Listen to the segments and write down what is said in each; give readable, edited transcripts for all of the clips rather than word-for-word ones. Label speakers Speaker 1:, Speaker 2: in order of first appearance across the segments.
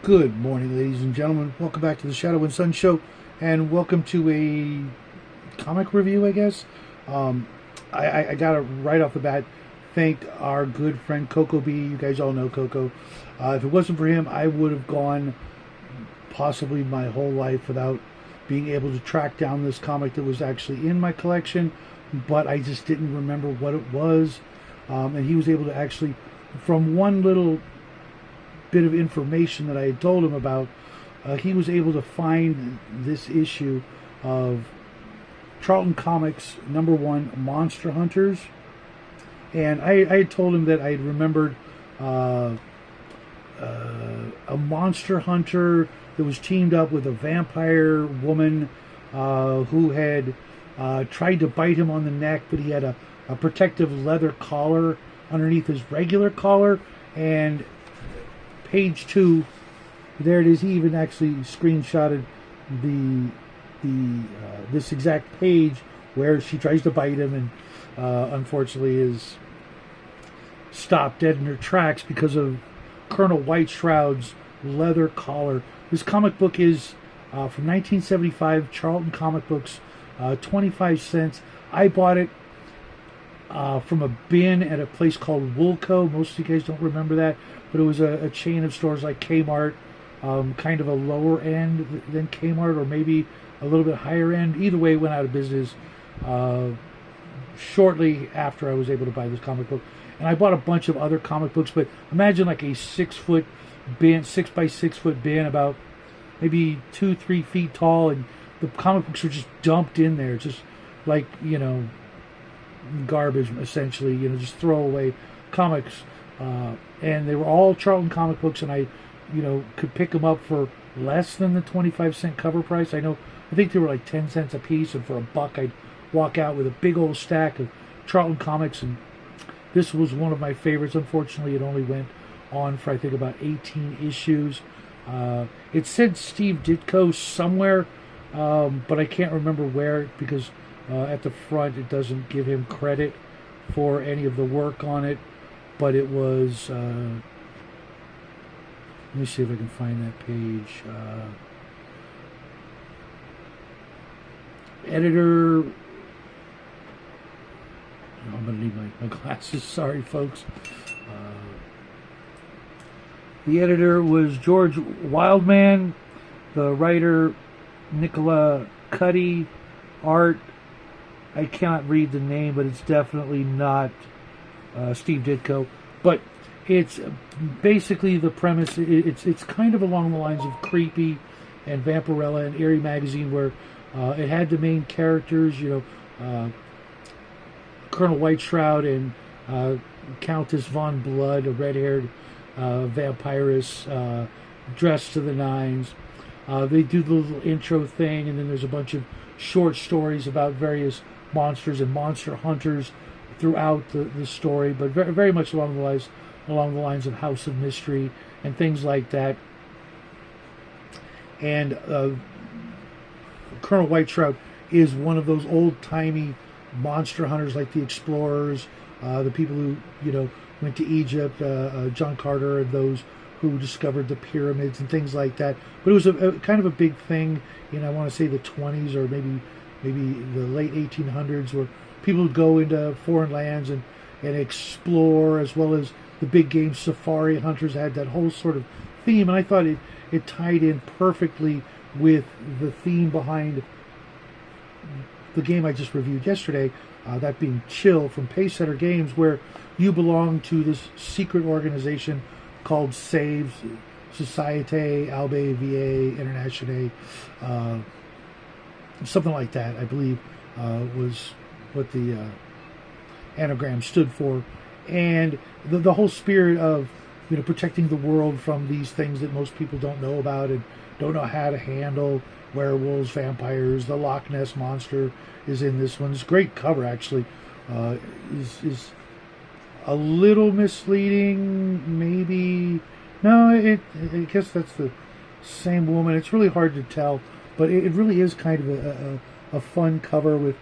Speaker 1: Good morning, ladies and gentlemen. Welcome back to the Shadow and Sun Show, and welcome to a comic review, I guess. I got to right off the bat thank our good friend Coco B. You guys all know Coco. If it wasn't for him, I would have gone possibly my whole life without being able to track down this comic that was actually in my collection, but I just didn't remember what it was. And he was able to actually, from one little bit of information that I had told him about, he was able to find this issue of Charlton Comics #1 Monster Hunters. And I had told him that I had remembered a monster hunter that was teamed up with a vampire woman who had tried to bite him on the neck, but he had a protective leather collar underneath his regular collar. And page 2, there it is. He even actually screenshotted this exact page where she tries to bite him and unfortunately is stopped dead in her tracks because of Colonel Whiteshroud's leather collar. This comic book is from 1975, Charlton Comic Books, 25 cents. I bought it from a bin at a place called Woolco. Most of you guys don't remember that, but it was a chain of stores like Kmart, kind of a lower end than Kmart, or maybe a little bit higher end. Either way, it went out of business shortly after I was able to buy this comic book. And I bought a bunch of other comic books, but imagine like a 6-foot bin, 6x6-foot bin, about maybe 2-3 feet tall, and the comic books were just dumped in there, just like, garbage, essentially, just throwaway comics. And they were all Charlton comic books, and I could pick them up for less than the 25-cent cover price. I think they were like 10 cents a piece, and for $1 I'd walk out with a big old stack of Charlton comics, and this was one of my favorites. Unfortunately, it only went on for, I think, about 18 issues. It said Steve Ditko somewhere, but I can't remember where, because at the front it doesn't give him credit for any of the work on it. But it was, let me see if I can find that page. Editor, I'm going to need my glasses, sorry folks. The editor was George Wildman, the writer Nicola Cuddy, art, I cannot read the name, but it's definitely not Steve Ditko. But it's basically the premise. It's kind of along the lines of Creepy and Vampirella and Eerie Magazine, where it had the main characters, Colonel Whiteshroud and Countess Von Blood, a red-haired vampiress dressed to the nines. They do the little intro thing, and then there's a bunch of short stories about various monsters and monster hunters throughout the story, but very, very much along the lines of House of Mystery and things like that. And Colonel Whiteshroud is one of those old-timey monster hunters, like the explorers, the people who went to Egypt, John Carter, and those who discovered the pyramids and things like that. But it was a kind of a big thing in, I want to say, the 20s or maybe the late 1800s, where people would go into foreign lands and explore, as well as the big game safari hunters had that whole sort of theme. And I thought it tied in perfectly with the theme behind the game I just reviewed yesterday, that being Chill from Pacesetter Games, where you belong to this secret organization called SAVES, Société Albe VA Internationale, something like that, I believe, was what the anagram stood for. And the whole spirit of protecting the world from these things that most people don't know about and don't know how to handle. Werewolves, vampires, the Loch Ness Monster is in this one. It's a great cover, actually. Is a little misleading, maybe. No, I guess that's the same woman. It's really hard to tell, but it really is kind of a fun cover with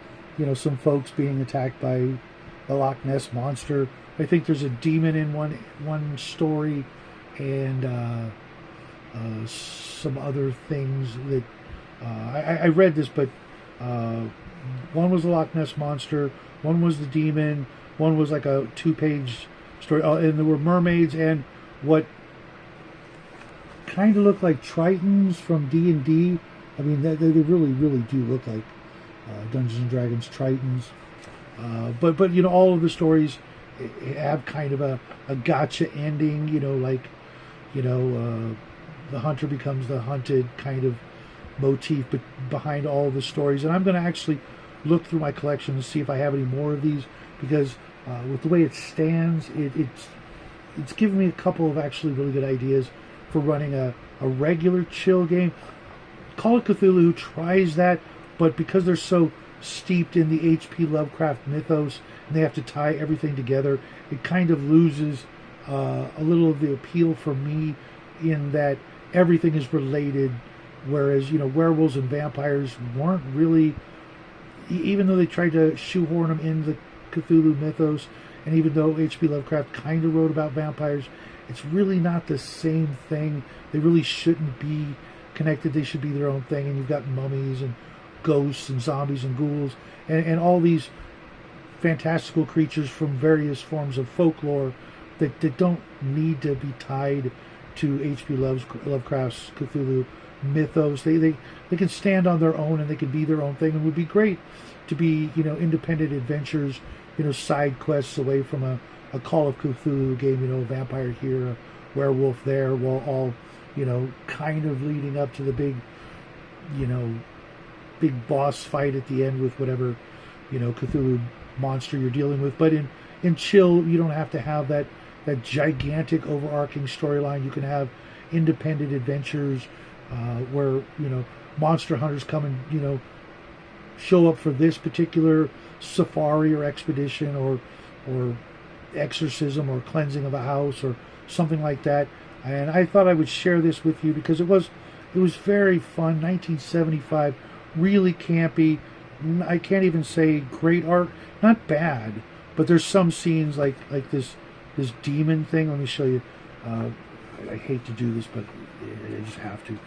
Speaker 1: some folks being attacked by the Loch Ness Monster. I think there's a demon in one story, and some other things that I read this, but one was the Loch Ness Monster, one was the demon, one was like a 2-page story, and there were mermaids and what kind of looked like Tritons from D&D. I mean, they really, really do look like Dungeons and Dragons Tritons. But you know, all of the stories have kind of a gotcha ending. You know, like, you know, the hunter becomes the hunted kind of motif, but behind all the stories. And I'm going to actually look through my collection and see if I have any more of these, because with the way it stands, it's given me a couple of actually really good ideas for running a regular chill game. Call of Cthulhu tries that, but because they're so steeped in the H.P. Lovecraft mythos and they have to tie everything together, it kind of loses a little of the appeal for me, in that everything is related, whereas, you know, werewolves and vampires weren't really, even though they tried to shoehorn them in the Cthulhu mythos, and even though H.P. Lovecraft kind of wrote about vampires, it's really not the same thing. They really shouldn't be connected. They should be their own thing. And you've got mummies and ghosts and zombies and ghouls and all these fantastical creatures from various forms of folklore that don't need to be tied to H.P. Lovecraft's Cthulhu mythos. They can stand on their own, and they can be their own thing, and would be great to be, you know, independent adventures, you know, side quests away from a Call of Cthulhu game, you know, a vampire here, a werewolf there, while all, you know, kind of leading up to the big, you know, big boss fight at the end with whatever, you know, Cthulhu monster you're dealing with. But in chill, you don't have to have that gigantic overarching storyline. You can have independent adventures where, you know, monster hunters come and, you know, show up for this particular safari or expedition or exorcism or cleansing of a house or something like that. And I thought I would share this with you because it was very fun. 1975, really campy. I can't even say great art, not bad, but there's some scenes like this demon thing. Let me show you. I hate to do this, but I just have to.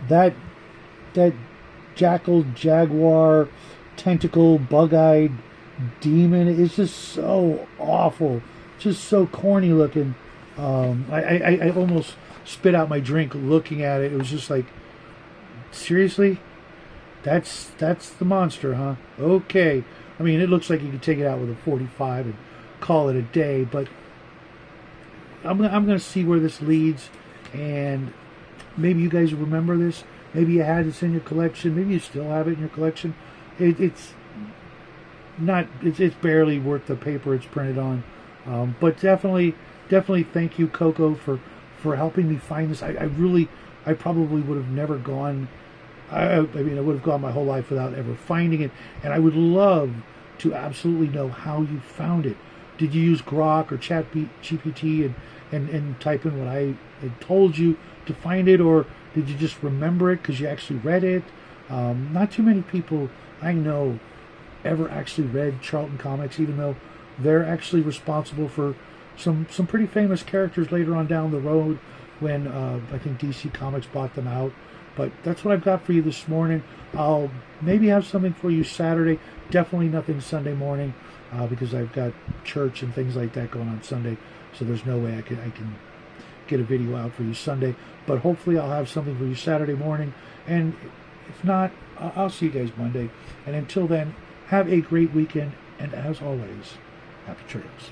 Speaker 1: That jackal, jaguar, tentacle, bug-eyed demon is just so awful, just so corny looking. I almost spit out my drink looking at it. It was just like, seriously? That's the monster, huh? Okay. I mean, it looks like you could take it out with a 45 and call it a day, but I'm gonna see where this leads, and maybe you guys remember this. Maybe you had this in your collection. Maybe you still have it in your collection. It's barely worth the paper it's printed on. But definitely thank you, Coco, for helping me find this. I probably would have never gone. I mean, I would have gone my whole life without ever finding it. And I would love to absolutely know how you found it. Did you use Grok or ChatGPT and type in what I had told you to find it, or did you just remember it because you actually read it? Not too many people I know ever actually read Charlton comics, even though they're actually responsible for some pretty famous characters later on down the road when I think DC Comics bought them out. But that's what I've got for you this morning. I'll maybe have something for you Saturday. Definitely nothing Sunday morning because I've got church and things like that going on Sunday. So there's no way I can get a video out for you Sunday. But hopefully I'll have something for you Saturday morning. And if not, I'll see you guys Monday. And until then, have a great weekend. And as always, happy trails.